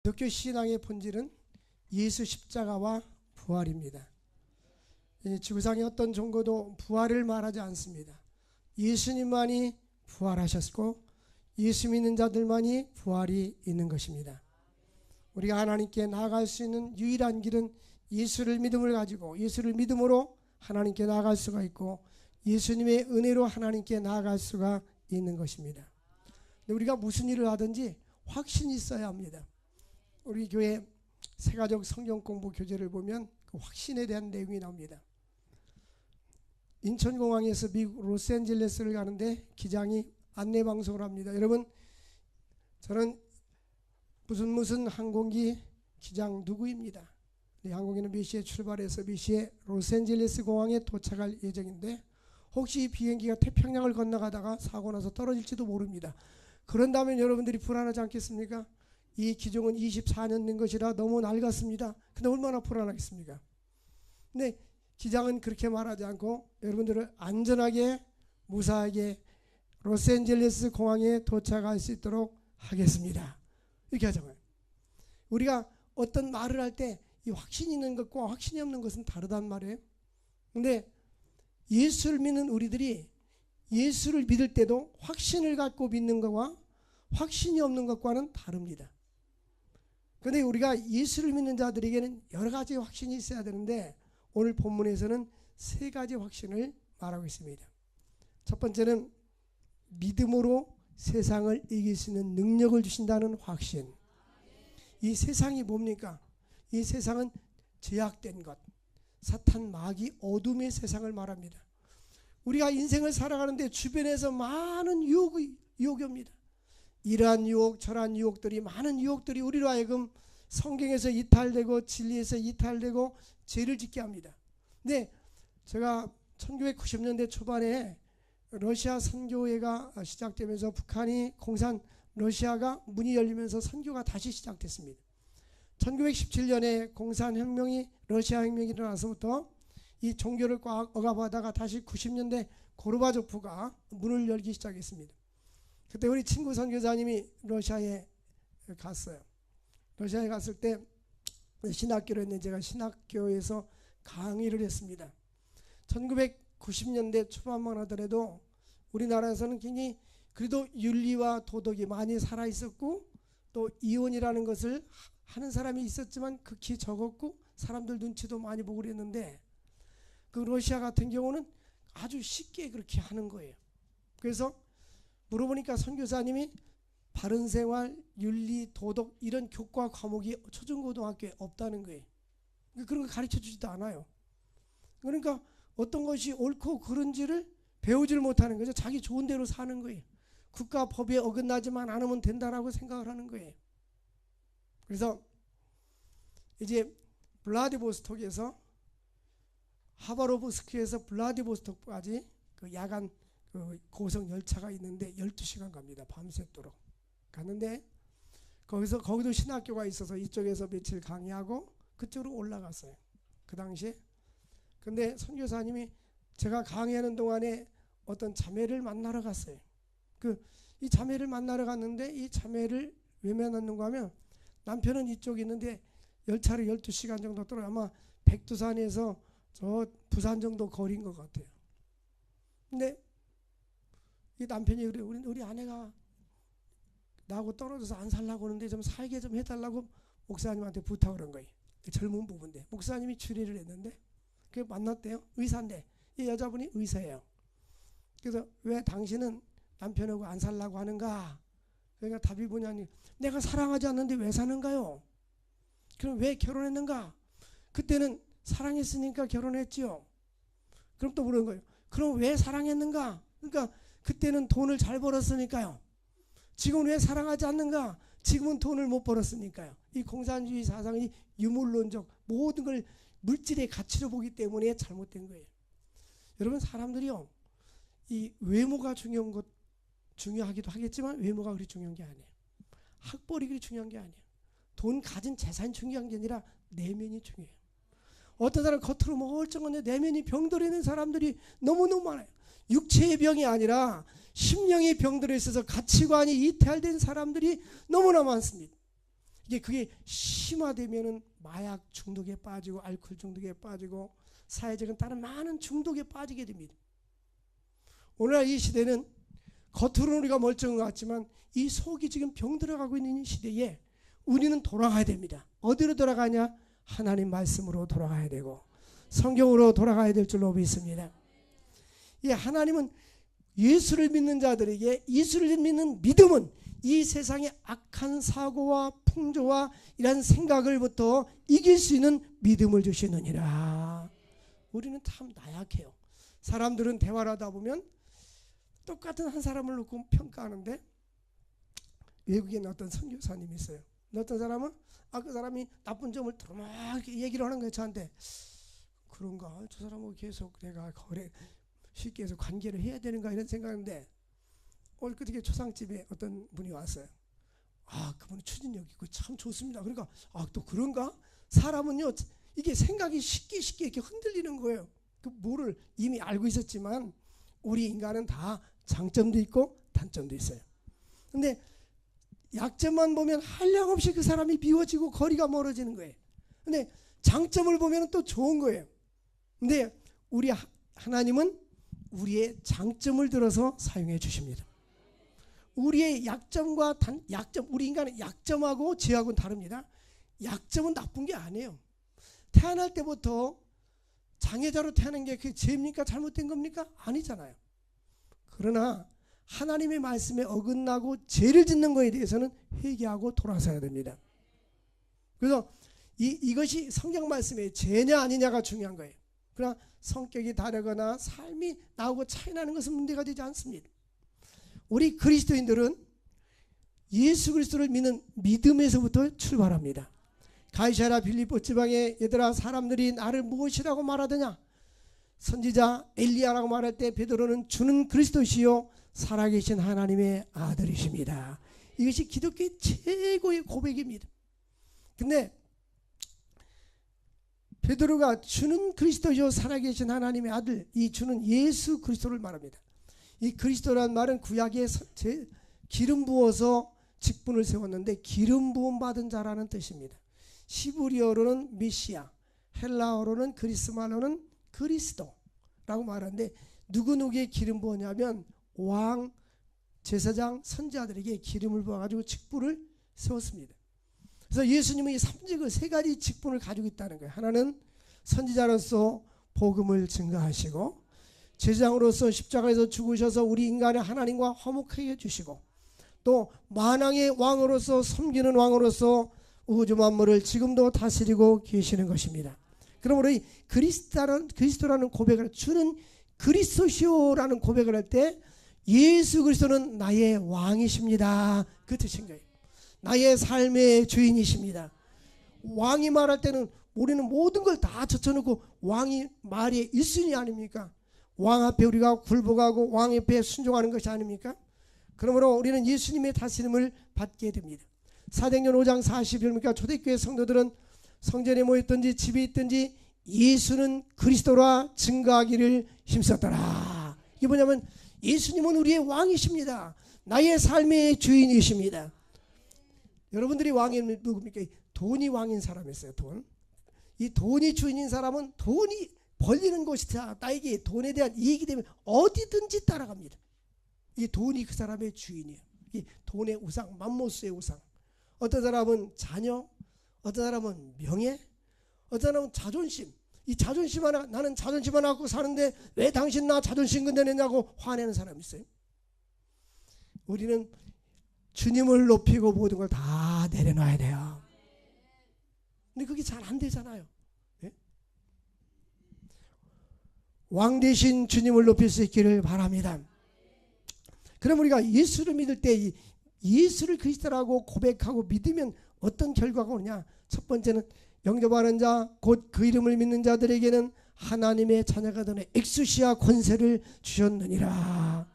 기독교 신앙의 본질은 예수 십자가와 부활입니다. 지구상의 어떤 종교도 부활을 말하지 않습니다. 예수님만이 부활하셨고 예수 믿는 자들만이 부활이 있는 것입니다. 우리가 하나님께 나아갈 수 있는 유일한 길은 예수를 믿음을 가지고 예수를 믿음으로 하나님께 나아갈 수가 있고 예수님의 은혜로 하나님께 나아갈 수가 있는 것입니다. 근데 우리가 무슨 일을 하든지 확신이 있어야 합니다. 우리 교회 새가족 성경 공부 교재를 보면 그 확신에 대한 내용이 나옵니다. 인천공항에서 미국 로스앤젤레스를 가는데 기장이 안내 방송을 합니다. 여러분, 저는 무슨 항공기 기장 누구입니다. 이 항공기는 몇 시에 출발해서 몇 시에 로스앤젤레스 공항에 도착할 예정인데 혹시 이 비행기가 태평양을 건너가다가 사고 나서 떨어질지도 모릅니다. 그런다면 여러분들이 불안하지 않겠습니까? 이 기종은 24년 된 것이라 너무 낡았습니다. 근데 얼마나 불안하겠습니까? 근데 기장은 그렇게 말하지 않고 여러분들을 안전하게 무사하게 로스앤젤레스 공항에 도착할 수 있도록 하겠습니다. 이렇게 하잖아요. 우리가 어떤 말을 할 때 이 확신이 있는 것과 확신이 없는 것은 다르단 말이에요. 근데 예수를 믿는 우리들이 예수를 믿을 때도 확신을 갖고 믿는 것과 확신이 없는 것과는 다릅니다. 그런데 우리가 예수를 믿는 자들에게는 여러 가지 확신이 있어야 되는데 오늘 본문에서는 세 가지 확신을 말하고 있습니다. 첫 번째는 믿음으로 세상을 이길 수 있는 능력을 주신다는 확신. 이 세상이 뭡니까? 이 세상은 제약된 것, 사탄, 마귀, 어둠의 세상을 말합니다. 우리가 인생을 살아가는데 주변에서 많은 유혹이 옵니다. 이러한 유혹, 저러한 유혹들이, 많은 유혹들이 우리로 하여금 성경에서 이탈되고 진리에서 이탈되고 죄를 짓게 합니다. 근데 제가 1990년대 초반에 러시아 선교회가 시작되면서 북한이 공산 러시아가 문이 열리면서 선교가 다시 시작됐습니다. 1917년에 공산혁명이 러시아 혁명이 일어나서부터 이 종교를 꽉 억압하다가 다시 90년대 고르바초프가 문을 열기 시작했습니다. 그때 우리 친구 선교사님이 러시아에 갔어요. 러시아에 갔을 때 신학교를 했는데 제가 신학교에서 강의를 했습니다. 1990년대 초반만 하더라도 우리나라에서는 굉장히 그래도 윤리와 도덕이 많이 살아있었고 또 이혼이라는 것을 하는 사람이 있었지만 극히 적었고 사람들 눈치도 많이 보고 그랬는데 그 러시아 같은 경우는 아주 쉽게 그렇게 하는 거예요. 그래서 물어보니까 선교사님이 바른생활, 윤리, 도덕 이런 교과 과목이 초중고등학교에 없다는 거예요. 그런 거 가르쳐 주지도 않아요. 그러니까 어떤 것이 옳고 그른지를 배우질 못하는 거죠. 자기 좋은 대로 사는 거예요. 국가 법에 어긋나지만 않으면 된다라고 생각을 하는 거예요. 그래서 이제 블라디보스톡에서 하바로브스크에서 블라디보스톡까지 그 야간 그 고속 열차가 있는데 12시간 갑니다. 밤새도록 갔는데 거기도 신학교가 있어서 이쪽에서 며칠 강의하고 그쪽으로 올라갔어요. 그 당시에. 근데 선교사님이 제가 강의하는 동안에 어떤 자매를 만나러 갔어요. 이 자매를 만나러 갔는데 이 자매를 왜 만났는가 하면 남편은 이쪽에 있는데 열차를 12시간 정도 떨어요. 아마 백두산에서 저 부산 정도 거리인 것 같아요. 근데 이 남편이 그래, 우리 아내가 나하고 떨어져서 안 살라고 하는데 좀 살게 좀 해달라고 목사님한테 부탁을 한 거예요. 젊은 부부인데 목사님이 추리를 했는데 그 만났대요. 의사인데 이 여자분이 의사예요. 그래서 왜 당신은 남편하고 안 살라고 하는가? 그러니까 답이 뭐냐니 내가 사랑하지 않는데 왜 사는가요? 그럼 왜 결혼했는가? 그때는 사랑했으니까 결혼했지요. 그럼 또 물은 거예요. 그럼 왜 사랑했는가? 그러니까 그때는 돈을 잘 벌었으니까요. 지금은 왜 사랑하지 않는가? 지금은 돈을 못 벌었으니까요. 이 공산주의 사상이 유물론적 모든 걸 물질의 가치로 보기 때문에 잘못된 거예요. 여러분, 사람들이요, 이 외모가 중요하기도 하겠지만 외모가 그리 중요한 게 아니에요. 학벌이 그리 중요한 게 아니에요. 돈 가진 재산이 중요한 게 아니라 내면이 중요해요. 어떤 사람 겉으로 멀쩡한데 내면이 병들어 있는 사람들이 너무너무 많아요. 육체의 병이 아니라 심령의 병들어 있어서 가치관이 이탈된 사람들이 너무나 많습니다. 그게 심화되면은 마약 중독에 빠지고 알코올 중독에 빠지고 사회적인 다른 많은 중독에 빠지게 됩니다. 오늘날 이 시대는 겉으로는 우리가 멀쩡한 것 같지만 이 속이 지금 병들어가고 있는 이 시대에 우리는 돌아가야 됩니다. 어디로 돌아가냐? 하나님 말씀으로 돌아가야 되고 성경으로 돌아가야 될 줄로 믿습니다. 이 하나님은 예수를 믿는 자들에게, 예수를 믿는 믿음은 이 세상의 악한 사고와 풍조와 이런 생각을부터 이길 수 있는 믿음을 주시느니라. 우리는 참 나약해요. 사람들은 대화를 하다 보면 똑같은 한 사람을 놓고 평가하는데, 외국인 어떤 선교사님이 있어요. 어떤 사람은 그 사람이 나쁜 점을 막 얘기를 하는 거예요. 저한테. 그런가? 저 사람하고 계속 내가 쉽게 해서 관계를 해야 되는가 이런 생각인데, 그저께 초상집에 어떤 분이 왔어요. 그분은 추진력 있고 참 좋습니다. 그러니까 또 그런가? 사람은요, 이게 생각이 쉽게 이렇게 흔들리는 거예요. 뭐를 이미 알고 있었지만 우리 인간은 다 장점도 있고 단점도 있어요. 근데 약점만 보면 한량없이 그 사람이 미워지고 거리가 멀어지는 거예요. 근데 장점을 보면 또 좋은 거예요. 근데 우리 하나님은 우리의 장점을 들어서 사용해 주십니다. 우리의 약점과 약점, 우리 인간의 약점하고 죄하고는 다릅니다. 약점은 나쁜 게 아니에요. 태어날 때부터 장애자로 태어난 게 그게 죄입니까? 잘못된 겁니까? 아니잖아요. 그러나 하나님의 말씀에 어긋나고 죄를 짓는 것에 대해서는 회개하고 돌아서야 됩니다. 그래서 이것이 성경 말씀의 죄냐 아니냐가 중요한 거예요. 그러나 성격이 다르거나 삶이 나하고 차이 나는 것은 문제가 되지 않습니다. 우리 그리스도인들은 예수 그리스도를 믿는 믿음에서부터 출발합니다. 가이사랴 빌립보 지방에 얘들아 사람들이 나를 무엇이라고 말하더냐? 선지자 엘리야라고 말할 때 베드로는 주는 그리스도시요 살아계신 하나님의 아들이십니다. 이것이 기독교의 최고의 고백입니다. 근데 베드로가 주는 그리스도시요 살아계신 하나님의 아들, 이 주는 예수 그리스도를 말합니다. 이 그리스도라는 말은 구약에 기름 부어서 직분을 세웠는데 기름 부음 받은 자라는 뜻입니다. 시브리어로는 메시아, 헬라어로는 그리스 말로는 그리스도라고 말하는데 누구에게 기름 부었냐면 왕, 제사장, 선지자들에게 기름을 부어가지고 직분을 세웠습니다. 그래서 예수님은 이 3직을 세 가지 직분을 가지고 있다는 거예요. 하나는 선지자로서 복음을 증거하시고, 제사장으로서 십자가에서 죽으셔서 우리 인간의 하나님과 화목하게 해주시고, 또 만왕의 왕으로서 섬기는 왕으로서 우주 만물을 지금도 다스리고 계시는 것입니다. 그러므로 이 그리스도라는 고백을 주는 그리스도시오라는 고백을 할 때 예수 그리스도는 나의 왕이십니다. 그 뜻인 거예요. 나의 삶의 주인이십니다. 왕이 말할 때는 우리는 모든 걸 다 젖혀놓고 왕이 말의 1순위 아닙니까? 왕 앞에 우리가 굴복하고 왕 앞에 순종하는 것이 아닙니까? 그러므로 우리는 예수님의 다스림을 받게 됩니다. 사도행전 5장 40일입니까? 초대교회 성도들은 성전에 모였든지 집에 있든지 예수는 그리스도라 증거하기를 힘썼더라. 이게 뭐냐면 예수님은 우리의 왕이십니다. 나의 삶의 주인이십니다. 여러분들이 왕이 누굽니까? 돈이 왕인 사람이 있어요. 돈. 이 돈이 주인인 사람은 돈이 벌리는 것이 나에게 돈에 대한 이익이 되면 어디든지 따라갑니다. 이 돈이 그 사람의 주인이에요. 이 돈의 우상, 맘모스의 우상. 어떤 사람은 자녀, 어떤 사람은 명예, 어떤 사람은 자존심. 이 자존심 하나, 나는 자존심 하나 갖고 사는데 왜 당신 나 자존심 건드렸냐고 화내는 사람이 있어요. 우리는 주님을 높이고 모든 걸 다 내려놔야 돼요. 근데 그게 잘 안 되잖아요. 네? 왕 대신 주님을 높일 수 있기를 바랍니다. 그럼 우리가 예수를 믿을 때 예수를 그리스도라고 고백하고 믿으면 어떤 결과가 오느냐? 첫 번째는 영접하는 자, 곧 그 이름을 믿는 자들에게는 하나님의 자녀가 되는 엑수시아 권세를 주셨느니라.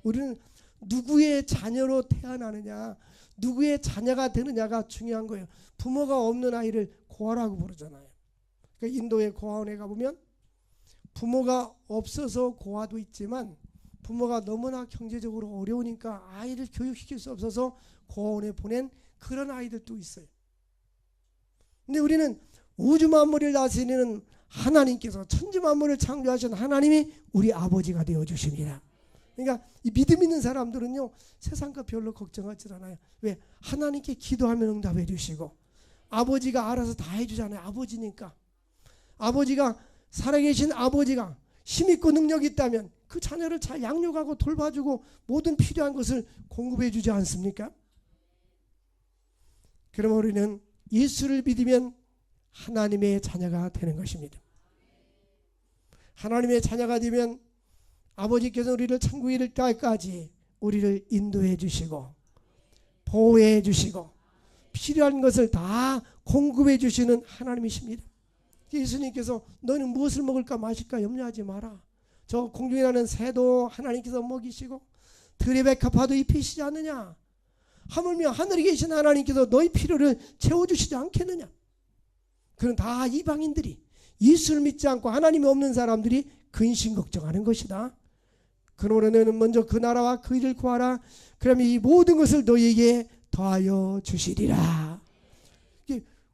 우리는 누구의 자녀로 태어나느냐, 누구의 자녀가 되느냐가 중요한 거예요. 부모가 없는 아이를 고아라고 부르잖아요. 그러니까 인도의 고아원에 가보면 부모가 없어서 고아도 있지만 부모가 너무나 경제적으로 어려우니까 아이를 교육시킬 수 없어서 고아원에 보낸 그런 아이들도 있어요. 근데 우리는 우주 만물을 다스리는 하나님께서 천지 만물을 창조하신 하나님이 우리 아버지가 되어 주십니다. 그러니까 이 믿음 있는 사람들은요, 세상 것 별로 걱정하지 않아요. 왜? 하나님께 기도하면 응답해 주시고 아버지가 알아서 다 해주잖아요. 아버지니까. 아버지가, 살아계신 아버지가 힘있고 능력이 있다면 그 자녀를 잘 양육하고 돌봐주고 모든 필요한 것을 공급해 주지 않습니까? 그럼 우리는 예수를 믿으면 하나님의 자녀가 되는 것입니다. 하나님의 자녀가 되면 아버지께서 우리를 천국에 이를 때까지 우리를 인도해 주시고 보호해 주시고 필요한 것을 다 공급해 주시는 하나님이십니다. 예수님께서 너는 무엇을 먹을까 마실까 염려하지 마라. 저 공중에 나는 새도 하나님께서 먹이시고 들의 백합화도 입히시지 않느냐. 하물며 하늘에 계신 하나님께서 너희 필요를 채워주시지 않겠느냐. 그는 다 이방인들이 예수를 믿지 않고 하나님이 없는 사람들이 근심 걱정하는 것이다. 그러므로 너는 먼저 그 나라와 그 일을 구하라. 그러면 이 모든 것을 너희에게 더하여 주시리라.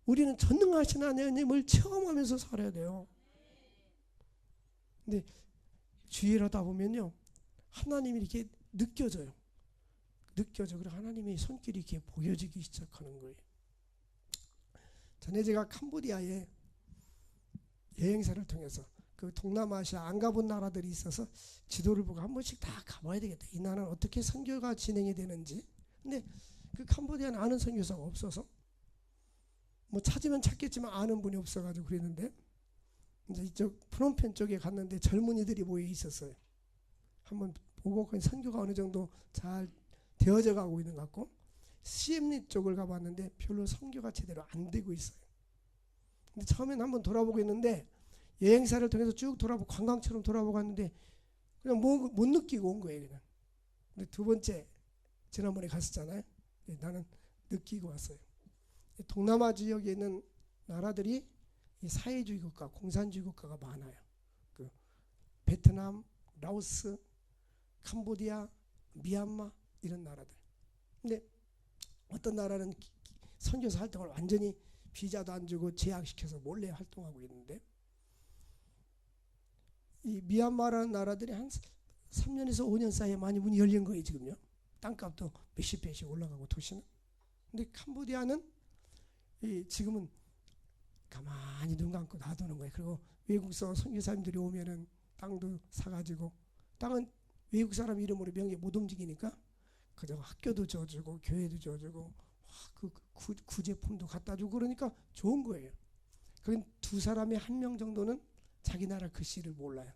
우리는 전능하신 하나님을 체험하면서 살아야 돼요. 근데 주의를 하다 보면요, 하나님이 이렇게 느껴져요. 그리고 하나님의 손길이 이렇게 보여지기 시작하는 거예요. 전에 제가 캄보디아에 여행사를 통해서 그 동남아시아 안 가본 나라들이 있어서 지도를 보고 한 번씩 다 가봐야 되겠다. 이 나라는 어떻게 선교가 진행이 되는지. 근데 그 캄보디아는 아는 선교사가 없어서 뭐 찾으면 찾겠지만 아는 분이 없어가지고 그랬는데, 이제 이쪽 프놈펜 쪽에 갔는데 젊은이들이 모여 있었어요. 한번 보고 그 선교가 어느 정도 잘 되어져 가고 있는 것 같고, 시엠리 쪽을 가봤는데 별로 선교가 제대로 안 되고 있어요. 근데 처음에는 한번 돌아보고 있는데 여행사를 통해서 쭉 돌아보고 관광처럼 돌아보고 갔는데 그냥 못 느끼고 온 거예요. 그냥. 근데 두 번째 지난번에 갔었잖아요. 나는 느끼고 왔어요. 동남아 지역에 있는 나라들이 이 사회주의 국가, 공산주의 국가가 많아요. 그 베트남, 라오스, 캄보디아, 미얀마 이런 나라들. 근데 어떤 나라는 선교사 활동을 완전히 비자도 안 주고 제약시켜서 몰래 활동하고 있는데, 이 미얀마라는 나라들이 한 3년에서 5년 사이에 많이 문이 열린 거예요. 지금요. 땅값도 몇십 배씩 올라가고 도시는. 근데 캄보디아는 지금은 가만히 눈 감고 놔두는 거예요. 그리고 외국서 선교사님들이 오면은 땅도 사가지고, 땅은 외국 사람 이름으로 명예 못 움직이니까 그저 학교도 줘주고 교회도 줘주고 그 구제품도 갖다 주고 그러니까 좋은 거예요. 그건 두 사람의 한 명 정도는 자기 나라 글씨를 몰라요.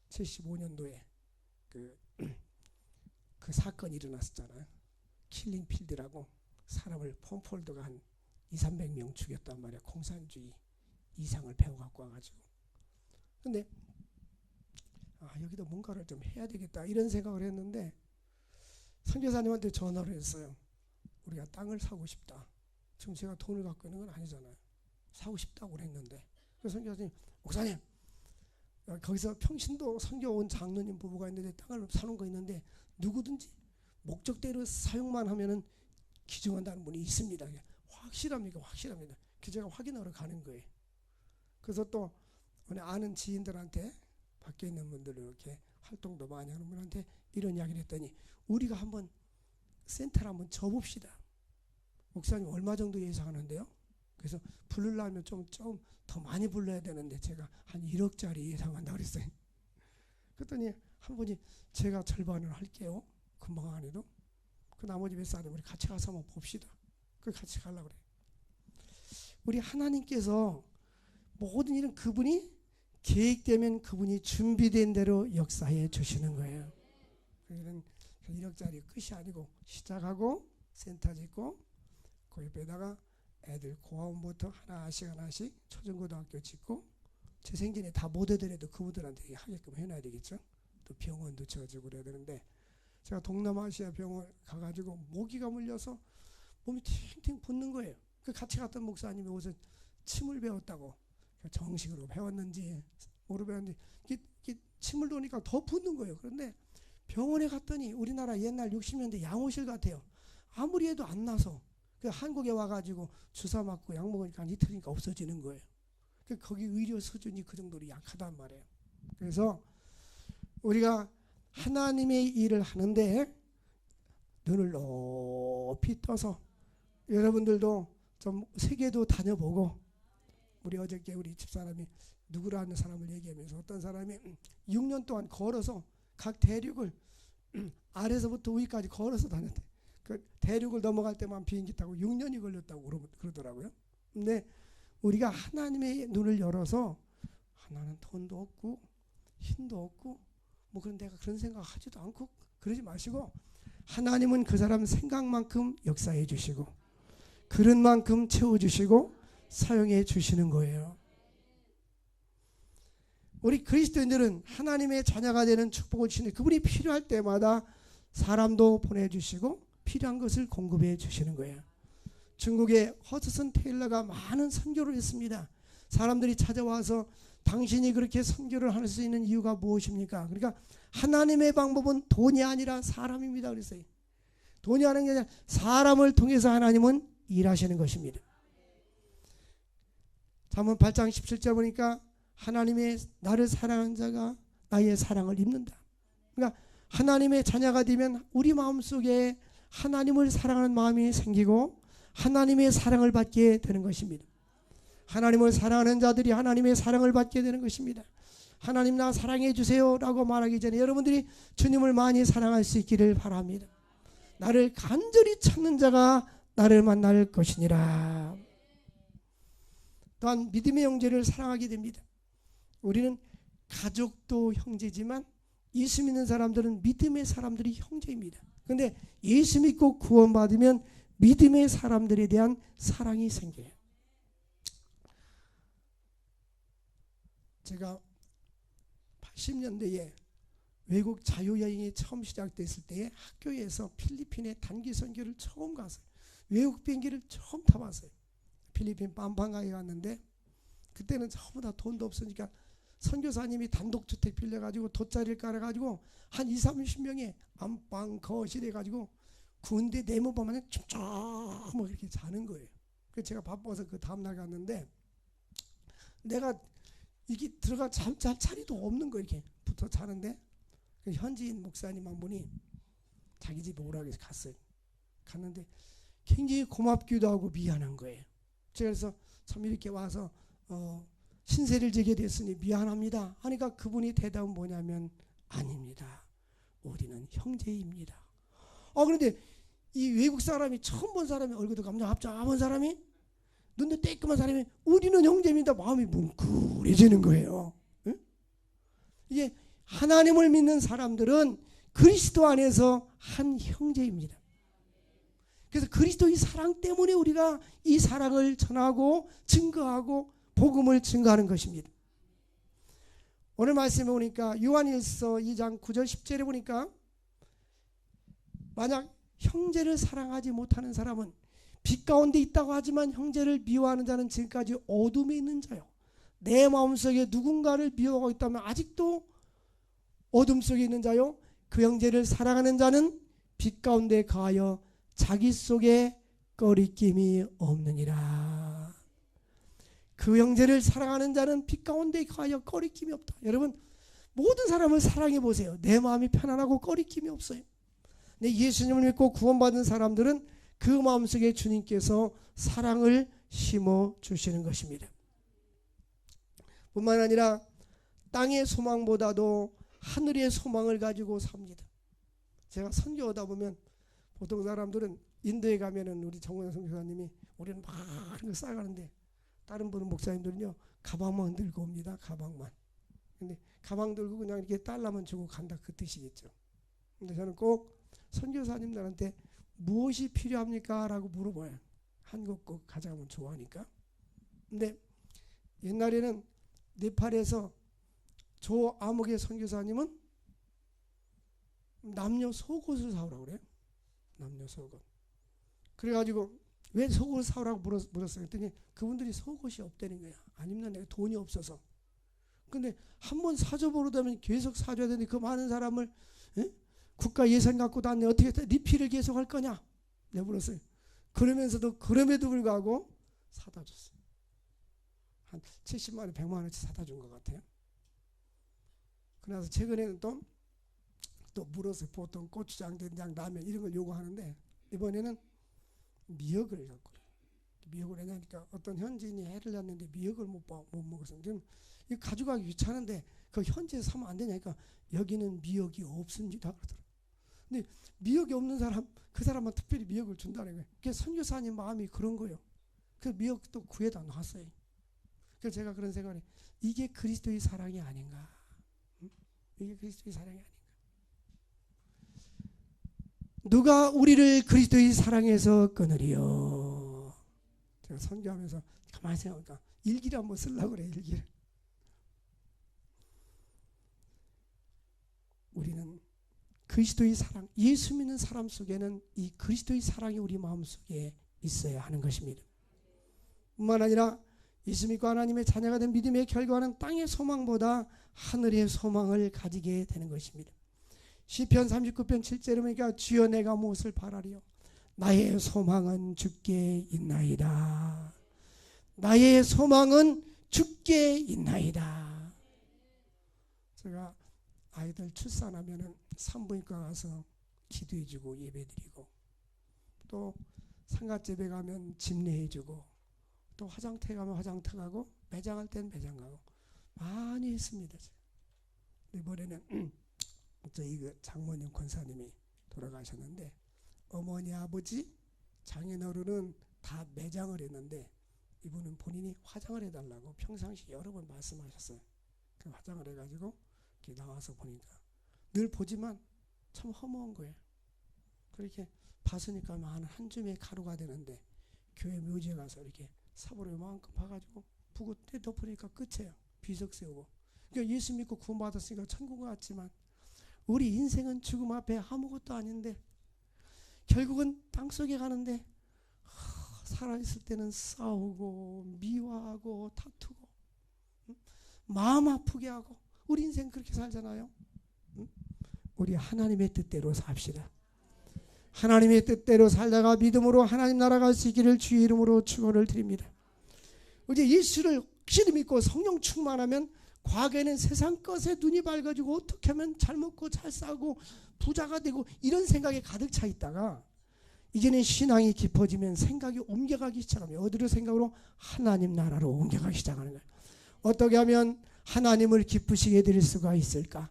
1975년도에 그 사건이 일어났었잖아요. 킬링필드라고 사람을 폼폴더가 한 200~300명 죽였단 말이야. 공산주의 이상을 배워갖고 와가지고. 근데 여기도 뭔가를 좀 해야 되겠다 이런 생각을 했는데, 선교사님한테 전화를 했어요. 우리가 땅을 사고 싶다. 지금 제가 돈을 갖고 있는 건 아니잖아요. 사고 싶다고 그랬는데, 그래서 선교사님, 목사님 거기서 평신도 선교 온 장로님 부부가 있는데 땅을 사는 거 있는데 누구든지 목적대로 사용만 하면은 기증한다는 분이 있습니다. 확실합니까? 확실합니다. 그 제가 확인하러 가는 거예요. 그래서 또 아는 지인들한테 밖에 있는 분들 이렇게 활동도 많이 하는 분한테 이런 이야기를 했더니, 우리가 한번 센터를 한번 접읍시다. 목사님 얼마 정도 예상하는데요? 그래서 부르려면 좀 더 많이 불러야 되는데 제가 한 1억짜리 예상한다고 그랬어요. 그랬더니 한 분이 제가 절반을 할게요. 금방 안 해도. 그 나머지 몇 사람 우리 같이 가서 한번 봅시다. 그 같이 가려고 그래요. 우리 하나님께서 모든 일은 그분이 계획되면 그분이 준비된 대로 역사해 주시는 거예요. 이런 1억짜리 끝이 아니고 시작하고 센터 짓고 그 옆에다가 애들 고아원부터 하나씩 초중고등학교 짓고 재생전에 다 못 하더라도 그분들한테 하게끔 해놔야 되겠죠. 또 병원도 지어주고 그래야 되는데, 제가 동남아시아 병원 가가지고 모기가 물려서 몸이 팅팅 붓는 거예요. 그 같이 갔던 목사님이 무슨 침을 배웠다고, 정식으로 배웠는지 모르 배웠는지 침을 도니까 더 붓는 거예요. 그런데 병원에 갔더니 우리나라 옛날 60년대 양호실 같아요. 아무리 해도 안 나서 그 한국에 와가지고 주사 맞고 약 먹으니까 한 이틀이니까 없어지는 거예요. 거기 의료 수준이 그 정도로 약하단 말이에요. 그래서 우리가 하나님의 일을 하는데 눈을 높이 떠서 여러분들도 좀 세계도 다녀보고, 우리 어저께 우리 집사람이 누구라는 사람을 얘기하면서 어떤 사람이 6년 동안 걸어서 각 대륙을 아래서부터 위까지 걸어서 다녔대. 그 대륙을 넘어갈 때만 비행기 타고 6년이 걸렸다고 그러더라고요. 근데 우리가 하나님의 눈을 열어서, 나는 돈도 없고 힘도 없고 뭐 그런 내가 그런 생각 하지도 않고 그러지 마시고, 하나님은 그 사람 생각만큼 역사해 주시고 그릇만큼 채워주시고 사용해 주시는 거예요. 우리 그리스도인들은 하나님의 자녀가 되는 축복을 주시는, 그분이 필요할 때마다 사람도 보내주시고 필요한 것을 공급해 주시는 거예요. 중국의 허드슨 테일러가 많은 선교를 했습니다. 사람들이 찾아와서 당신이 그렇게 선교를 할 수 있는 이유가 무엇입니까? 그러니까 하나님의 방법은 돈이 아니라 사람입니다. 그랬어요. 돈이 하는 게 아니라 사람을 통해서 하나님은 일하시는 것입니다. 잠언 8장 17절 보니까 하나님의 나를 사랑하는 자가 나의 사랑을 입는다. 그러니까 하나님의 자녀가 되면 우리 마음속에 하나님을 사랑하는 마음이 생기고 하나님의 사랑을 받게 되는 것입니다. 하나님을 사랑하는 자들이 하나님의 사랑을 받게 되는 것입니다. 하나님 나 사랑해 주세요 라고 말하기 전에 여러분들이 주님을 많이 사랑할 수 있기를 바랍니다. 나를 간절히 찾는 자가 나를 만날 것이니라. 또한 믿음의 형제를 사랑하게 됩니다. 우리는 가족도 형제지만 예수 믿는 사람들은 믿음의 사람들이 형제입니다. 그런데 예수 믿고 구원받으면 믿음의 사람들에 대한 사랑이 생겨요. 제가 80년대에 외국 자유여행이 처음 시작됐을 때에 학교에서 필리핀에 단기 선교를 처음 갔어요. 외국 비행기를 처음 타봤어요. 필리핀 팜팡가에 갔는데 그때는 전부 다 돈도 없으니까 선교사님이 단독주택 빌려가지고 돗자리를 깔아가지고 한 20-30명의 안방 거실 해가지고 군대 내무반만 쭉쭉 뭐 이렇게 자는 거예요. 그래서 제가 바빠서 그 다음날 갔는데 내가 이게 들어가 잘 자리도 없는 거 이렇게 붙어 자는데 그 현지인 목사님 한 분이 자기 집에 오라고 해서 갔어요. 갔는데 굉장히 고맙기도 하고 미안한 거예요. 그래서 참 이렇게 와서 신세를 지게 됐으니 미안합니다 하니까 그분이 대답은 뭐냐면 아닙니다. 우리는 형제입니다. 그런데 이 외국 사람이 처음 본 사람이 얼굴도 감정합작한 사람이 눈도 떼끔한 사람이 우리는 형제입니다. 마음이 뭉클해지는 거예요. 응? 이게 하나님을 믿는 사람들은 그리스도 안에서 한 형제입니다. 그래서 그리스도의 사랑 때문에 우리가 이 사랑을 전하고 증거하고 복음을 증거하는 것입니다. 오늘 말씀에 보니까 요한일서 2장 9절 10절에 보니까 만약 형제를 사랑하지 못하는 사람은 빛 가운데 있다고 하지만 형제를 미워하는 자는 지금까지 어둠에 있는 자요. 내 마음속에 누군가를 미워하고 있다면 아직도 어둠 속에 있는 자요. 그 형제를 사랑하는 자는 빛 가운데 거하여 자기 속에 꺼리낌이 없느니라. 그 형제를 사랑하는 자는 빛 가운데 거하여 꺼리낌이 없다. 여러분 모든 사람을 사랑해 보세요. 내 마음이 편안하고 꺼리낌이 없어요. 근데 예수님을 믿고 구원받은 사람들은 그 마음속에 주님께서 사랑을 심어주시는 것입니다. 뿐만 아니라 땅의 소망보다도 하늘의 소망을 가지고 삽니다. 제가 선교하다 보면 보통 사람들은 인도에 가면은 우리 정원영 선교사님이 우리는 많은 거 싸가는데 다른 분은 목사님들은요 가방만 들고 옵니다. 가방만. 근데 가방 들고 그냥 이렇게 달러만 주고 간다 그 뜻이겠죠. 근데 저는 꼭 선교사님들한테 무엇이 필요합니까? 라고 물어봐요. 한국 꼭 가져가면 좋아하니까. 근데 옛날에는 네팔에서 조 아목의 선교사님은 남녀 속옷을 사오라고 그래요. 남녀 속옷. 그래가지고 왜 속옷을 사오라고 물었어요. 그랬더니 그분들이 속옷이 없다는 거야. 안 입는 내가 돈이 없어서. 근데 한번 사줘 버릇하면 계속 사줘야 되는데 그 많은 사람을 국가 예산 갖고 다니 어떻게 리필을 계속 할 거냐? 내가 물었어요. 그러면서도 그럼에도 불구하고 사다 줬어요. 한 70만 원, 100만 원치 사다 준 것 같아요. 그래서 최근에는 또 물었어요. 보통 고추장, 된장, 라면 이런 걸 요구하는데 이번에는 미역을 갖고 미역을 해냐니까 어떤 현지인이 해를 놨는데 미역을 못 먹었어요. 지금 이거 가져가기 귀찮은데 그 현지에서 사면 안 되냐니까 여기는 미역이 없습니다 그러더라고요. 근데 미역이 없는 사람, 그 사람만 특별히 미역을 준다는 거예요. 그게 선교사님 마음이 그런 거예요. 그래서 미역도 구해다 놨어요. 그래서 제가 그런 생각을 해요. 이게 그리스도의 사랑이 아닌가. 이게 그리스도의 사랑이 아닌가. 누가 우리를 그리스도의 사랑에서 끊으리요. 제가 선교하면서 가만히 생각하니까 일기를 한번 쓰려고 그래. 일기를. 우리는 그리스도의 사랑, 예수 믿는 사람 속에는 이 그리스도의 사랑이 우리 마음속에 있어야 하는 것입니다. 뿐만 아니라 예수 믿고 하나님의 자녀가 된 믿음의 결과는 땅의 소망보다 하늘의 소망을 가지게 되는 것입니다. 시편 39편 7절에 보니까 주여 내가 무엇을 바라리요? 나의 소망은 주께 있나이다. 나의 소망은 주께 있나이다. 제가 아이들 출산하면은 산부인과 가서 기도해주고 예배드리고 또 상갓집에 가면 집례해주고 또 화장터 가면 화장터 가고 매장할 땐 매장 가고 많이 했습니다. 이번에는 저희 장모님 권사님이 돌아가셨는데 어머니 아버지 장인어른은 다 매장을 했는데 이분은 본인이 화장을 해달라고 평상시 여러 번 말씀하셨어요. 그 화장을 해가지고 이렇게 나와서 보니까 늘 보지만 참 허무한 거예요. 그렇게 봤으니까 한 줌의 가루가 되는데 교회 묘지에 가서 이렇게 삽으로 요만큼 파가지고 부고 때 덮으니까 끝이에요. 비석 세우고. 그러니까 예수 믿고 구원받았으니까 천국 갔지만 우리 인생은 죽음 앞에 아무것도 아닌데 결국은 땅속에 가는데 살아있을 때는 싸우고 미워하고 다투고 마음 아프게 하고 우리 인생 그렇게 살잖아요. 우리 하나님의 뜻대로 삽시다. 하나님의 뜻대로 살다가 믿음으로 하나님 나라 갈 수 있기를 주의 이름으로 축원을 드립니다. 이제 예수를 확실히 믿고 성령 충만하면 과거에는 세상 것에 눈이 밝아지고 어떻게 하면 잘 먹고 잘 싸고 부자가 되고 이런 생각에 가득 차 있다가 이제는 신앙이 깊어지면 생각이 옮겨가기 시작합니다. 어디로 생각으로? 하나님 나라로 옮겨가기 시작하는 거예요. 어떻게 하면 하나님을 기쁘시게 드릴 수가 있을까?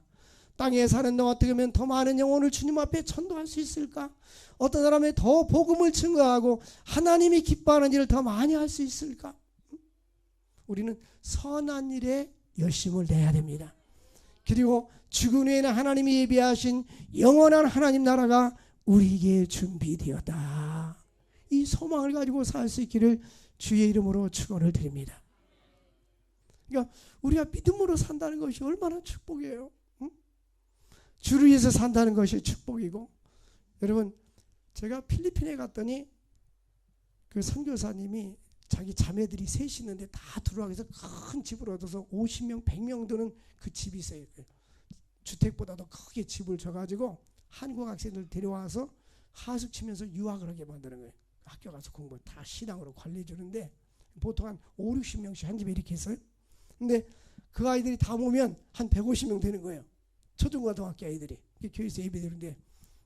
땅에 사는 너 어떻게 하면 더 많은 영혼을 주님 앞에 전도할 수 있을까? 어떤 사람이 더 복음을 증거하고 하나님이 기뻐하는 일을 더 많이 할 수 있을까? 우리는 선한 일에 열심을 내야 됩니다. 그리고 죽은 후에는 하나님이 예비하신 영원한 하나님 나라가 우리에게 준비되었다. 이 소망을 가지고 살 수 있기를 주의 이름으로 축원을 드립니다. 그러니까 우리가 믿음으로 산다는 것이 얼마나 축복이에요. 응? 주를 위해서 산다는 것이 축복이고, 여러분 제가 필리핀에 갔더니 그 선교사님이 자기 자매들이 셋이 있는데 다 들어가서 큰 집을 얻어서 50명 100명 드는 그 집이 있어요. 주택보다도 크게 집을 줘가지고 한국 학생들 데려와서 하숙 치면서 유학을 하게 만드는 거예요. 학교 가서 공부 다 신앙으로 관리해 주는데 보통 한 5, 60명씩 한 집에 이렇게 있어요. 근데 그 아이들이 다 모으면 한 150명 되는 거예요. 초중고등학교 아이들이 교회에서 예배드리는데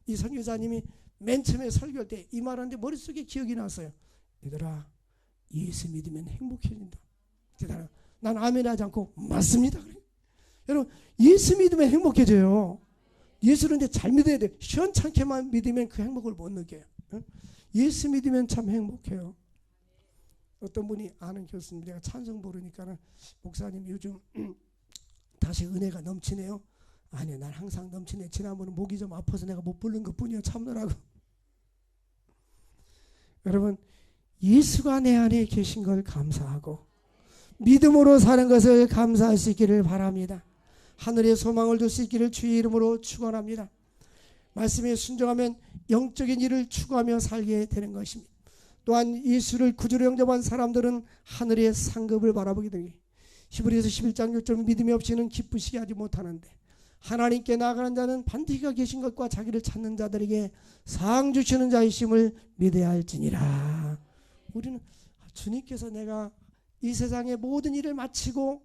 이 선교사님이 맨 처음에 설교할 때 이 말하는데 머릿속에 기억이 났어요. 얘들아, 예수 믿으면 행복해진다. 난 아멘 하지 않고 맞습니다. 여러분, 예수 믿으면 행복해져요. 예수를 근데 잘 믿어야 돼. 시원찮게만 믿으면 그 행복을 못 느껴요. 예수 믿으면 참 행복해요. 어떤 분이 아는 교수님, 내가 찬송 부르니까는 목사님 요즘 다시 은혜가 넘치네요. 아니요, 난 항상 넘치네. 지난번에 목이 좀 아파서 내가 못 부른 것 뿐이요. 참느라고. 여러분, 예수가 내 안에 계신 걸 감사하고 믿음으로 사는 것을 감사할 수 있기를 바랍니다. 하늘의 소망을 둘 수 있기를 주의 이름으로 축원합니다. 말씀에 순종하면 영적인 일을 추구하며 살게 되는 것입니다. 또한 예수를 구주로 영접한 사람들은 하늘의 상급을 바라보게 되니 히브리서 11장 6절 믿음이 없이는 기쁘시게 하지 못하는데 하나님께 나아가는 자는 반드시 그가 계신 것과 자기를 찾는 자들에게 상 주시는 자이심을 믿어야 할지니라. 우리는 주님께서 내가 이 세상의 모든 일을 마치고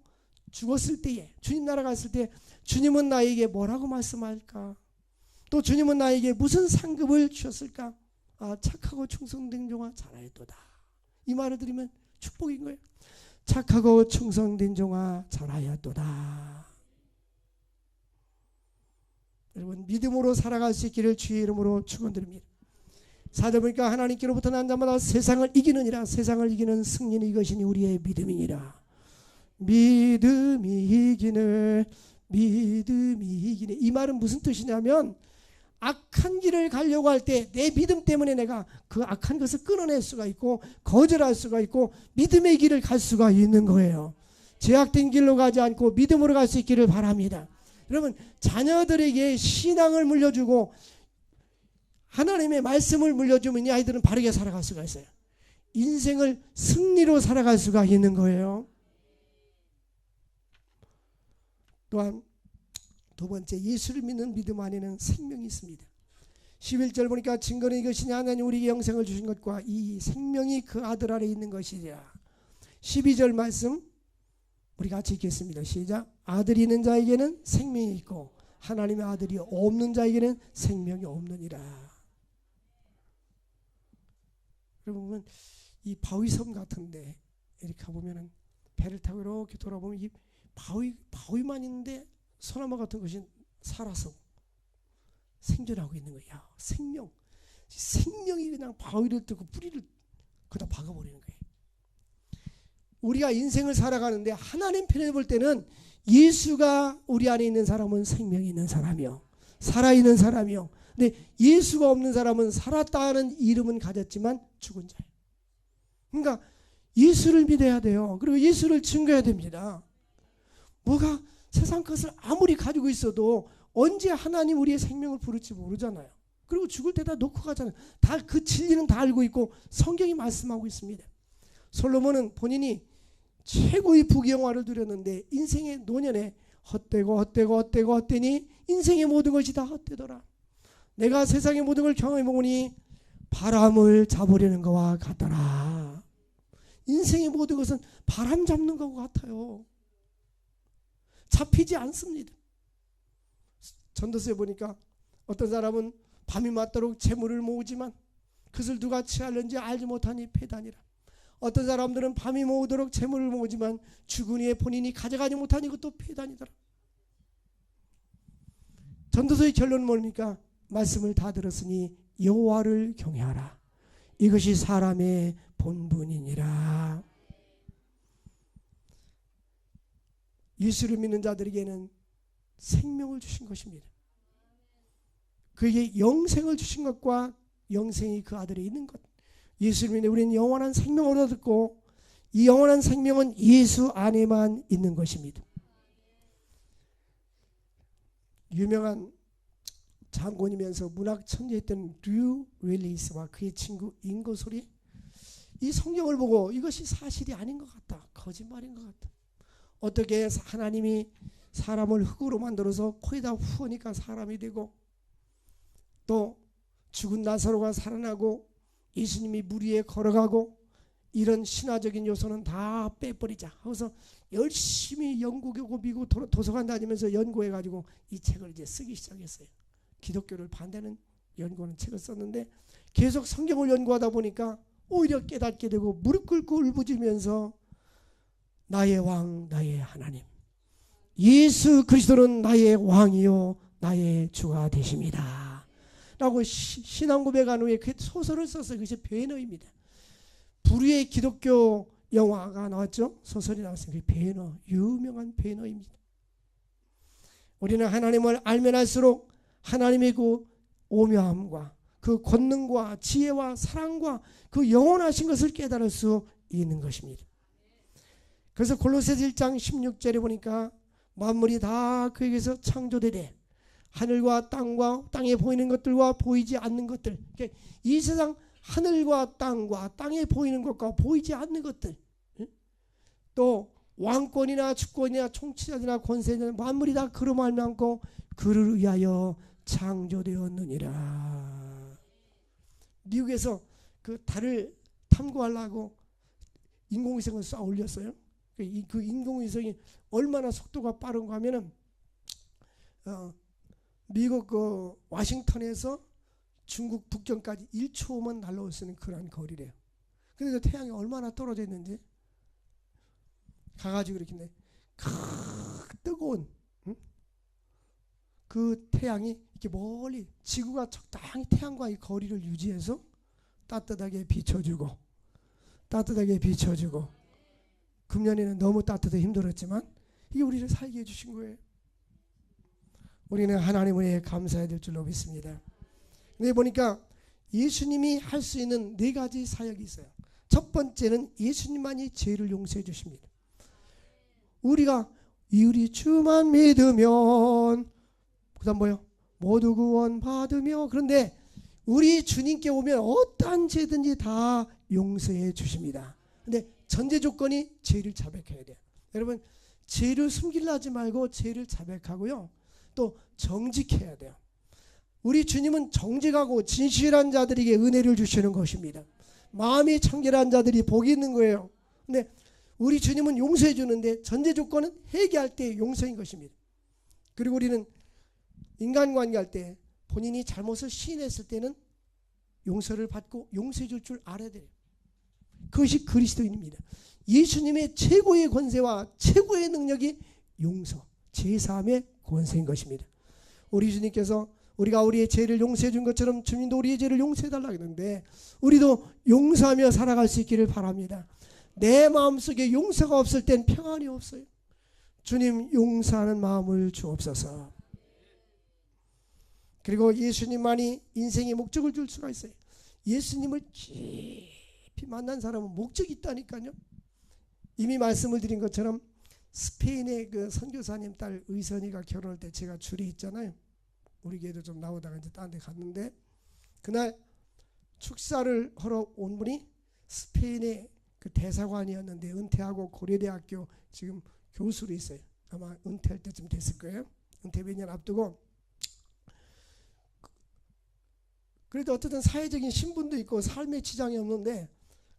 죽었을 때에, 주님 나라 갔을 때 주님은 나에게 뭐라고 말씀할까? 또 주님은 나에게 무슨 상급을 주셨을까? 착하고 충성된 종아 잘하였도다. 이 말을 들으면 축복인 거예요. 착하고 충성된 종아 잘하였도다. 여러분, 믿음으로 살아갈 수 있기를 주의 이름으로 축원드립니다. 4절 보니까 하나님께로부터 난 자마다 세상을 이기느니라. 세상을 이기는 승리는 이것이니 우리의 믿음이니라. 믿음이 이기네. 믿음이 이기네. 이 말은 무슨 뜻이냐면 악한 길을 가려고 할 때 내 믿음 때문에 내가 그 악한 것을 끊어낼 수가 있고 거절할 수가 있고 믿음의 길을 갈 수가 있는 거예요. 제약된 길로 가지 않고 믿음으로 갈 수 있기를 바랍니다. 여러분, 자녀들에게 신앙을 물려주고 하나님의 말씀을 물려주면 이 아이들은 바르게 살아갈 수가 있어요. 인생을 승리로 살아갈 수가 있는 거예요. 또한 두 번째, 예수를 믿는 믿음 안에는 생명이 있습니다. 11절 보니까 증거는 이것이냐, 하나님 우리에게 영생을 주신 것과 이 생명이 그 아들 안에 있는 것이라. 12절 말씀 우리 같이 읽겠습니다. 시작. 아들이 있는 자에게는 생명이 있고 하나님의 아들이 없는 자에게는 생명이 없느니라. 여러분, 이 바위섬 같은데 이렇게 가보면은 배를 타고 이렇게 돌아보면 이 바위만 있는데 소나무 같은 것이 살아서 생존하고 있는 거야. 생명이 그냥 바위를 뜯고 뿌리를 그다 박아버리는 거예요. 우리가 인생을 살아가는데 하나님 편에 볼 때는 예수가 우리 안에 있는 사람은 생명이 있는 사람이요, 살아있는 사람이요. 근데 예수가 없는 사람은 살았다는 이름은 가졌지만 죽은 자예요. 그러니까 예수를 믿어야 돼요. 그리고 예수를 증거해야 됩니다. 뭐가 세상 것을 아무리 가지고 있어도 언제 하나님 우리의 생명을 부를지 모르잖아요. 그리고 죽을 때 다 놓고 가잖아요. 다 그 진리는 다 알고 있고 성경이 말씀하고 있습니다. 솔로몬은 본인이 최고의 부귀영화를 누렸는데 인생의 노년에 헛되니 인생의 모든 것이 다 헛되더라. 내가 세상의 모든 걸 경험해보니 바람을 잡으려는 것과 같더라. 인생의 모든 것은 바람 잡는 것과 같아요. 잡히지 않습니다. 전도서에 보니까 어떤 사람은 밤이 맞도록 재물을 모으지만 그것을 누가 취하는지 알지 못하니 패단이라. 어떤 사람들은 밤이 모으도록 재물을 모으지만 죽은 후에 본인이 가져가지 못하니 이것도 패단이더라. 전도서의 결론은 뭡니까? 말씀을 다 들었으니 여호와를 경외하라. 이것이 사람의 본분이니라. 예수를 믿는 자들에게는 생명을 주신 것입니다. 그에게 영생을 주신 것과 영생이 그 아들에 있는 것. 예수를 믿는 우리는 영원한 생명을 얻었고 이 영원한 생명은 예수 안에만 있는 것입니다. 유명한 장군이면서 문학 천재였던 류 웰리스와 그의 친구 잉거솔이 이 성경을 보고 이것이 사실이 아닌 것 같다, 거짓말인 것 같다. 어떻게 하나님이 사람을 흙으로 만들어서 코에다 후으니까 사람이 되고 또 죽은 나사로가 살아나고 예수님이 물 위에 걸어가고 이런 신화적인 요소는 다 빼버리자 하고서 열심히 영국이고 미국 도서관 다니면서 연구해가지고 이 책을 이제 쓰기 시작했어요. 기독교를 반대하는 연구하는 책을 썼는데 계속 성경을 연구하다 보니까 오히려 깨닫게 되고 무릎 꿇고 울부짖으면서 나의 왕, 나의 하나님, 예수 그리스도는 나의 왕이요 나의 주가 되십니다 라고 신앙 고백한 후에 그 소설을 썼어요. 그것이 베너입니다. 불후의 기독교 영화가 나왔죠. 소설이 나왔어요. 베너, 유명한 베너입니다. 우리는 하나님을 알면 알수록 하나님의 그 오묘함과 그 권능과 지혜와 사랑과 그 영원하신 것을 깨달을 수 있는 것입니다. 그래서 골로새서 1장 16절에 보니까 만물이 다 그에게서 창조되되 하늘과 땅과 땅에 보이는 것들과 보이지 않는 것들, 이 세상 하늘과 땅과 땅에 보이는 것과 보이지 않는 것들, 또 왕권이나 주권이나 총치자들이나 권세자들 만물이 다 그로 말미암고 그를 위하여 창조되었느니라. 미국에서 그 달을 탐구하려고 인공위성을 쏴 올렸어요. 그 인공위성이 얼마나 속도가 빠른가 하면은 미국 그 워싱턴에서 중국 북경까지 1초만 날아올 수 있는 그런 거리래요. 그래서 태양이 얼마나 떨어져 있는지 가가지고 이렇게 뜨거운 그 태양이 이렇게 멀리 지구가 적당히 태양과의 거리를 유지해서 따뜻하게 비춰주고 금년에는 너무 따뜻해 힘들었지만 이게 우리를 살게 해주신 거예요. 우리는 하나님을 감사해야 될 줄로 믿습니다. 근데 보니까 예수님이 할 수 있는 4가지 사역이 있어요. 첫 번째는 예수님만이 죄를 용서해 주십니다. 우리가 우리 주만 믿으면 그다음 뭐요? 모두 구원 받으며. 그런데 우리 주님께 오면 어떠한 죄든지 다 용서해 주십니다. 근데 전제 조건이 죄를 자백해야 돼요. 여러분, 죄를 숨기려 하지 말고 죄를 자백하고요, 또 정직해야 돼요. 우리 주님은 정직하고 진실한 자들에게 은혜를 주시는 것입니다. 마음이 청결한 자들이 복이 있는 거예요. 근데 우리 주님은 용서해 주는데 전제 조건은 회개할 때 용서인 것입니다. 그리고 우리는 인간관계할 때 본인이 잘못을 시인했을 때는 용서를 받고 용서해 줄 줄 알아야 돼요. 그것이 그리스도인입니다. 예수님의 최고의 권세와 최고의 능력이 용서, 죄사함의 권세인 것입니다. 우리 주님께서 우리가 우리의 죄를 용서해 준 것처럼 주님도 우리의 죄를 용서해 달라고 했는데 우리도 용서하며 살아갈 수 있기를 바랍니다. 내 마음속에 용서가 없을 땐 평안이 없어요. 주님, 용서하는 마음을 주옵소서. 그리고 예수님만이 인생의 목적을 줄 수가 있어요. 예수님을 깊이 만난 사람은 목적이 있다니까요. 이미 말씀을 드린 것처럼 스페인의 그 선교사님 딸 의선이가 결혼할 때 제가 줄이 있잖아요. 우리 교회도 좀 나오다가 이제 딴 데 갔는데 그날 축사를 하러 온 분이 스페인의 그 대사관이었는데 은퇴하고 고려대학교 지금 교수로 있어요. 아마 은퇴할 때쯤 됐을 거예요. 은퇴 몇 년 앞두고. 그래도 어쨌든 사회적인 신분도 있고 삶의 지장이 없는데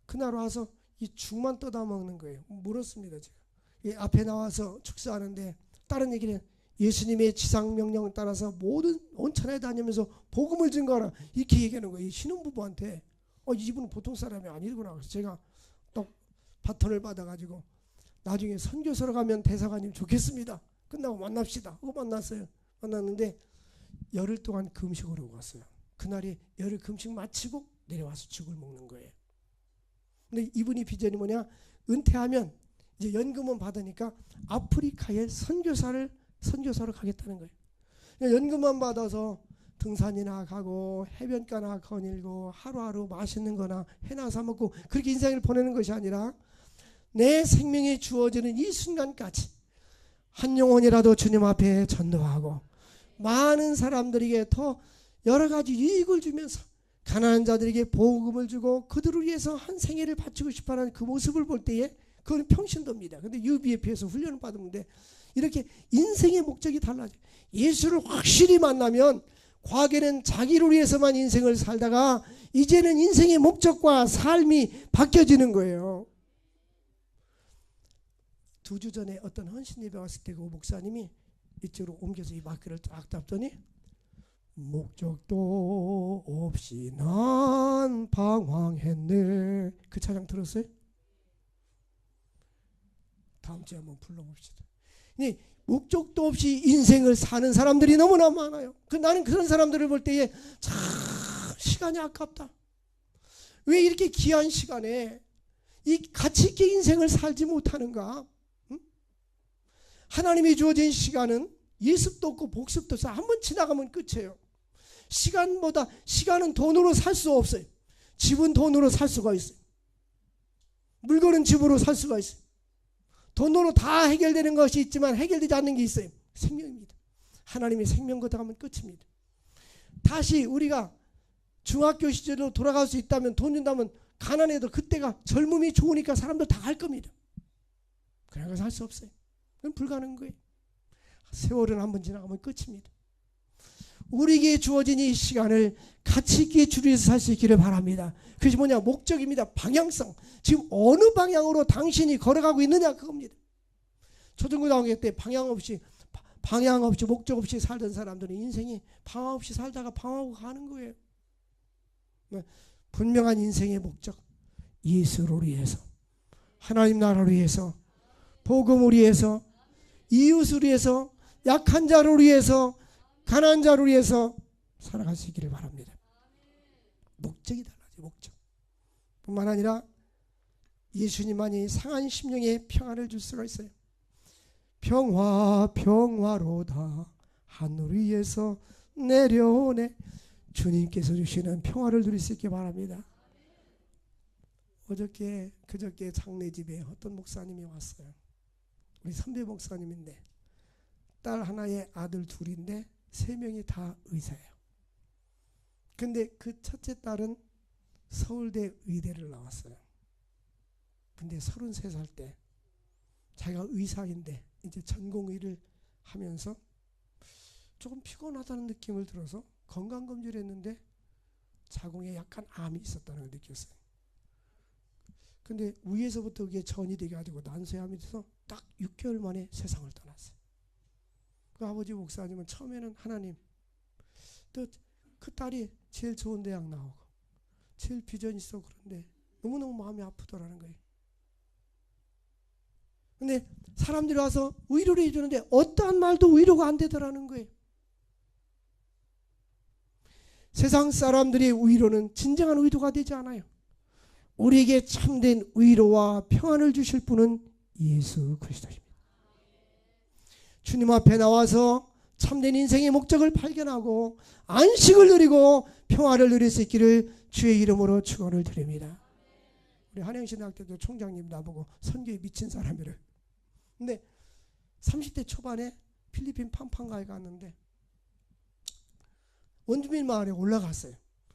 그날 와서 이 죽만 떠다 먹는 거예요. 물었습니다. 제가 이 앞에 나와서 축사하는데 다른 얘기를 해요. 예수님의 지상명령을 따라서 모든 온천에 다니면서 복음을 증거하라, 이렇게 얘기하는 거예요. 이 신혼부부한테. 이분은 보통 사람이 아니구나. 그래서 제가 또 바톤을 받아가지고 나중에 선교사로 가면 대사관님 좋겠습니다. 끝나고 만납시다. 만났어요. 만났는데 열흘 동안 금식을 하고 갔어요. 그날이 열흘 금식 마치고 내려와서 죽을 먹는 거예요. 근데 이분이 비전이 뭐냐? 은퇴하면 이제 연금은 받으니까 아프리카에 선교사로 가겠다는 거예요. 연금만 받아서 등산이나 가고 해변가나 거닐고 하루하루 맛있는 거나 해나 사 먹고 그렇게 인생을 보내는 것이 아니라 내 생명이 주어지는 이 순간까지 한 영혼이라도 주님 앞에 전도하고 많은 사람들에게 더 여러 가지 유익을 주면서 가난한 자들에게 복음을 주고 그들을 위해서 한 생애를 바치고 싶어하는 그 모습을 볼 때에 그건 평신도입니다. 근데 UBF에서 훈련을 받았는데 이렇게 인생의 목적이 달라져요. 예수를 확실히 만나면 과거에는 자기를 위해서만 인생을 살다가 이제는 인생의 목적과 삶이 바뀌어지는 거예요. 2주 전에 어떤 헌신 예배 왔을 때 그 목사님이 이쪽으로 옮겨서 이 마이크를 딱 잡더니 목적도 없이 난 방황했네. 그 찬양 들었어요? 다음 주에 한번 불러봅시다. 목적도 없이 인생을 사는 사람들이 너무나 많아요. 나는 그런 사람들을 볼 때에 참 시간이 아깝다. 왜 이렇게 귀한 시간에 이 가치 있게 인생을 살지 못하는가? 응? 하나님이 주어진 시간은 예습도 없고 복습도 없어. 한번 지나가면 끝이에요. 시간은 돈으로 살 수 없어요. 집은 돈으로 살 수가 있어요. 물건은 집으로 살 수가 있어요. 돈으로 다 해결되는 것이 있지만 해결되지 않는 게 있어요. 생명입니다. 하나님의 생명 걷어가면 끝입니다. 다시 우리가 중학교 시절로 돌아갈 수 있다면, 돈 준다면 가난해도 그때가 젊음이 좋으니까 사람들 다 갈 겁니다. 그런 것은 할 수 없어요. 그건 불가능한 거예요. 세월은 한번 지나가면 끝입니다. 우리에게 주어진 이 시간을 가치 있게 주리에서 살 수 있기를 바랍니다. 그것이 뭐냐? 목적입니다. 방향성. 지금 어느 방향으로 당신이 걸어가고 있느냐 그겁니다. 초중고등학교 때 방향 없이 목적 없이 살던 사람들은 인생이 방향 없이 살다가 방황하고 가는 거예요. 분명한 인생의 목적, 예수를 위해서, 하나님 나라를 위해서, 복음을 위해서, 이웃을 위해서, 약한 자를 위해서, 가난한 자를 위해서 살아갈 수 있기를 바랍니다. 목적이 달라져요. 목적 뿐만 아니라 예수님만이 상한 심령에 평안을 줄 수가 있어요. 평화로다 하늘 위에서 내려오네. 주님께서 주시는 평화를 누릴 수 있게 바랍니다. 그저께 장례집에 어떤 목사님이 왔어요. 우리 선배 목사님인데 딸 하나에 아들 둘인데 3명이 다 의사예요. 근데 그 첫째 딸은 서울대 의대를 나왔어요. 근데 33살 때 자기가 의사인데 이제 전공의를 하면서 조금 피곤하다는 느낌을 들어서 건강검진을 했는데 자궁에 약간 암이 있었다는 걸 느꼈어요. 근데 위에서부터 그게 전이 돼가지고 난소암이 돼서 딱 6개월 만에 세상을 떠났어요. 그 아버지 목사님은 처음에는 하나님, 또 그 딸이 제일 좋은 대학 나오고 제일 비전 있어 그런데 너무너무 마음이 아프더라는 거예요. 근데 사람들이 와서 위로를 해주는데 어떠한 말도 위로가 안 되더라는 거예요. 세상 사람들의 위로는 진정한 위로가 되지 않아요. 우리에게 참된 위로와 평안을 주실 분은 예수 그리스도입니다. 주님 앞에 나와서 참된 인생의 목적을 발견하고 안식을 누리고 평화를 누릴 수 있기를 주의 이름으로 축원을 드립니다. 우리 한영신학교도 총장님 나보고 선교에 미친 사람이래. 근데 30대 초반에 필리핀 팜판가에 갔는데 원주민 마을에 올라갔어요.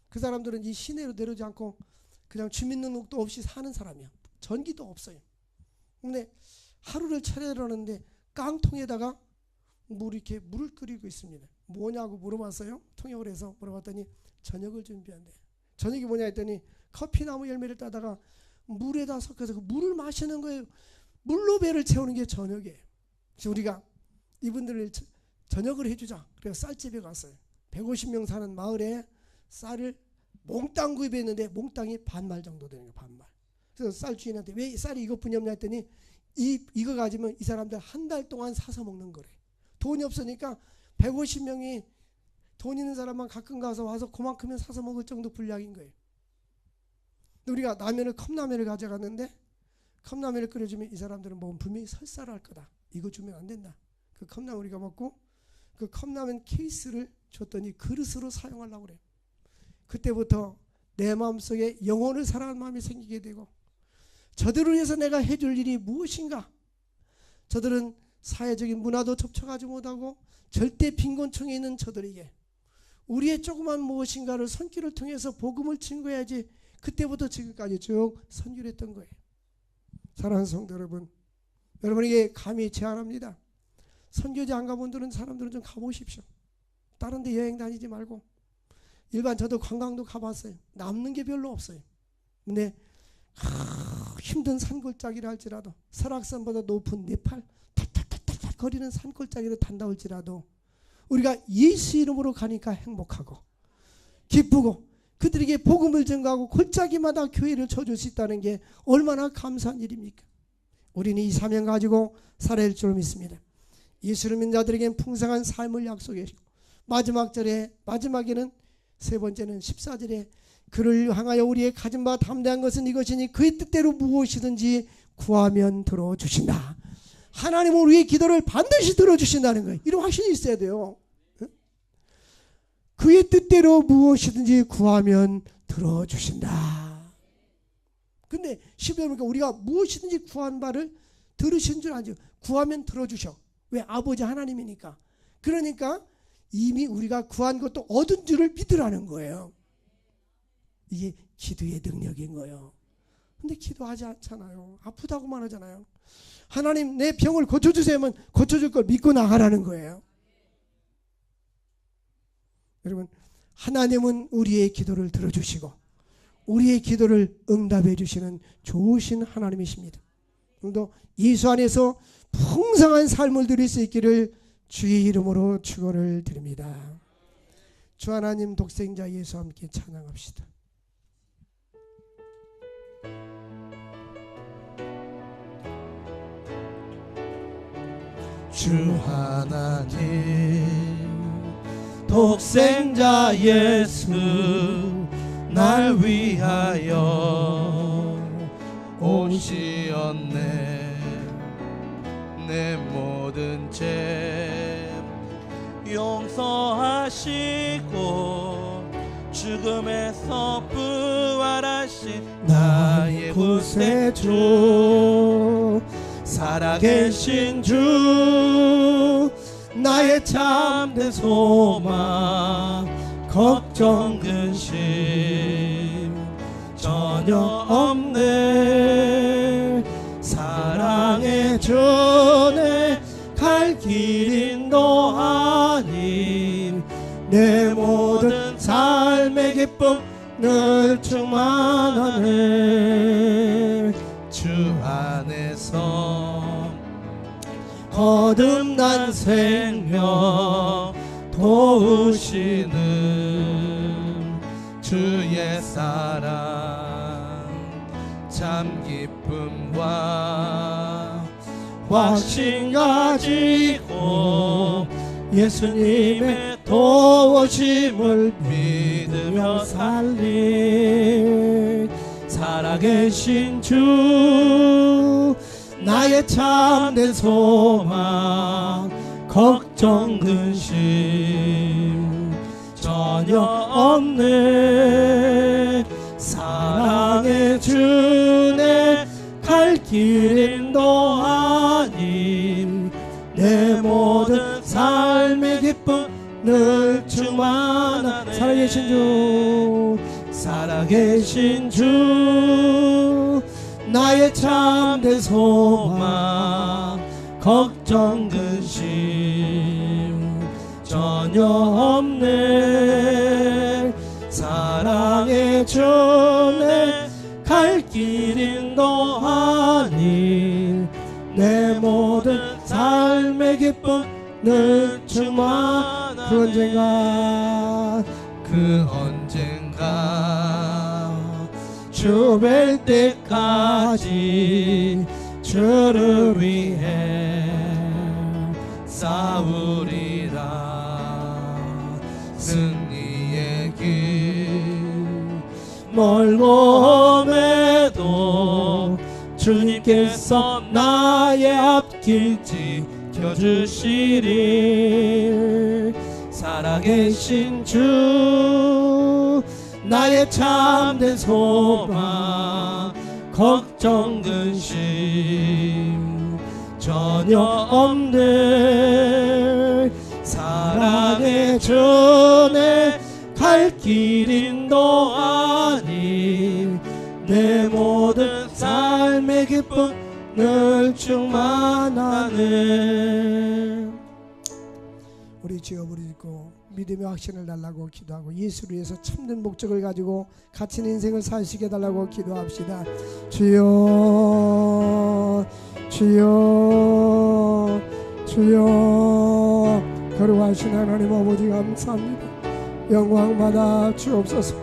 그 사람들은 이 시내로 내려오지 않고 그냥 주민등록도 없이 사는 사람이야. 전기도 없어요. 근데 하루를 차려라는데 깡통에다가 이렇게 물을 끓이고 있습니다. 뭐냐고 물어봤어요. 통역을 해서 물어봤더니 저녁을 준비한대. 저녁이 뭐냐 했더니 커피나무 열매를 따다가 물에다 섞어서 그 물을 마시는 거예요. 물로 배를 채우는 게 저녁이에요. 그래서 우리가 이분들을 저녁을 해주자. 그래서 쌀집에 갔어요. 150명 사는 마을에 쌀을 몽땅 구입했는데 몽땅이 반말 정도 되는 거예요. 반말. 그래서 쌀 주인한테 왜 쌀이 이것뿐이 없냐 했더니 이거 가지면 이 사람들 한 달 동안 사서 먹는 거래. 돈이 없으니까 150명이 돈 있는 사람만 가끔 가서 와서 그만큼은 사서 먹을 정도 분량인 거예요. 우리가 컵라면을 가져갔는데 컵라면을 끓여주면 이 사람들은 먹으면 분명히 설사를 할 거다. 이거 주면 안 된다. 그 컵라면 우리가 먹고 그 컵라면 케이스를 줬더니 그릇으로 사용하려고 그래요. 그때부터 내 마음속에 영혼을 사랑하는 마음이 생기게 되고 저들을 위해서 내가 해줄 일이 무엇인가. 저들은 사회적인 문화도 접촉하지 못하고 절대 빈곤층에 있는 저들에게 우리의 조그만 무엇인가를 손길을 통해서 복음을 증거해야지. 그때부터 지금까지 쭉 선교를 했던 거예요. 사랑하는 성도 여러분, 여러분에게 감히 제안합니다. 선교지 안 가본 사람들은 좀 가보십시오. 다른 데 여행 다니지 말고. 일반 저도 관광도 가봤어요. 남는 게 별로 없어요. 근데 힘든 산골짜기를 할지라도 설악산보다 높은 네팔 탈탈탈탈 거리는 산골짜기를 단다 할지라도 우리가 예수 이름으로 가니까 행복하고 기쁘고 그들에게 복음을 전가하고 골짜기마다 교회를 쳐줄 수 있다는 게 얼마나 감사한 일입니까? 우리는 이 사명 가지고 살아야 할 줄 믿습니다. 예수를 믿는 자들에게는 풍성한 삶을 약속해 주시고 마지막에는 세 번째는 14절에 그를 향하여 우리의 가진 바 담대한 것은 이것이니 그의 뜻대로 무엇이든지 구하면 들어주신다. 하나님은 우리의 기도를 반드시 들어주신다는 거예요. 이런 확신이 있어야 돼요. 그의 뜻대로 무엇이든지 구하면 들어주신다. 근데 10절 보니까 우리가 무엇이든지 구한 바를 들으신 줄 알죠. 구하면 들어주셔. 왜? 아버지 하나님이니까. 그러니까 이미 우리가 구한 것도 얻은 줄을 믿으라는 거예요. 이게 기도의 능력인 거예요. 근데 기도하지 않잖아요. 아프다고만 하잖아요. 하나님 내 병을 고쳐주세요 하면 고쳐줄 걸 믿고 나가라는 거예요. 여러분, 하나님은 우리의 기도를 들어주시고 우리의 기도를 응답해 주시는 좋으신 하나님이십니다. 오늘도 예수 안에서 풍성한 삶을 누릴 수 있기를 주의 이름으로 축원을 드립니다. 주 하나님 독생자 예수 함께 찬양합시다. 주 하나님 독생자 예수 날 위하여 오시었네. 내 모든 죄 용서하시고 죽음에서 부활하신 나의 구세주 살아계신 주 나의 참된 소망 걱정 근심 전혀 없네. 사랑의 주내 갈 길 인도하니 내 모든 삶의 기쁨 늘 충만하네. 주 안에서 거듭난 생명 도우시는 주의 사랑 참 기쁨과 확신 가지고 예수님의 도우심을 믿으며 살리 살아계신 주 나의 참된 소망 걱정 근심 전혀 없네. 사랑의 주내 갈 길 인도하니 내 모든 삶의 기쁨 늘 충만한 살아계신 주 살아계신 주 나의 참된 소망 걱정 근심 전혀 없네. 사랑의 주내 갈 길 인도하니 내 모든 삶의 기쁨 늘 충만하네. 그 언젠가 주 뵐 때까지 주를 위해 싸우리라. 승리의 길 멀고 험해도 주님께서 나의 앞길 지켜주시리. 살아계신 주 나의 참된 소망 걱정 근심 전혀 없네. 사랑의 주내 갈 길 인도하니 내 모든 삶의 기쁨 늘 충만하네. 우리 주여 부르짖고 믿음의 확신을 달라고 기도하고 예수를 위해서 참된 목적을 가지고 갇힌 인생을 살시게 달라고 기도합시다. 주여 주여 주여. 거룩하신 하나님 아버지 감사합니다. 영광 받아 주옵소서.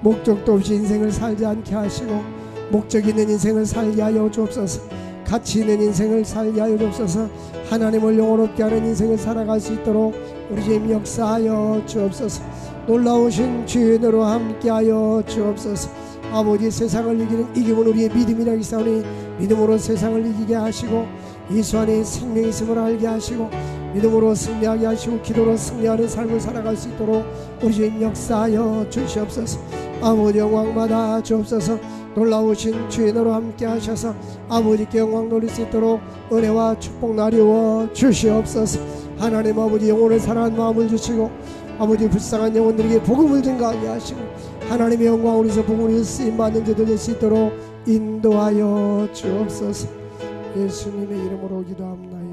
목적도 없이 인생을 살지 않게 하시고 목적 있는 인생을 살게 하여 주옵소서. 가치 있는 인생을 살게 하여 주옵소서. 하나님을 영원롭게 하는 인생을 살아갈 수 있도록 우리 주님 역사하여 주옵소서. 놀라우신 주인으로 함께하여 주옵소서. 아버지, 세상을 이기면 우리의 믿음이라 기사오니 믿음으로 세상을 이기게 하시고 예수 안에 생명이 있음을 알게 하시고 믿음으로 승리하게 하시고 기도로 승리하는 삶을 살아갈 수 있도록 우리 주님 역사하여 주시옵소서. 아버지, 영광받아 주옵소서. 놀라우신 주인으로 함께 하셔서 아버지께 영광 돌릴 수 있도록 은혜와 축복 나리워 주시옵소서. 하나님 아버지, 영혼을 사랑하는 마음을 주시고 아버지 불쌍한 영혼들에게 복음을 증가하게 하시고 하나님의 영광으로서 복음을 쓰임받는 자들 될 수 있도록 인도하여 주옵소서. 예수님의 이름으로 기도합니다.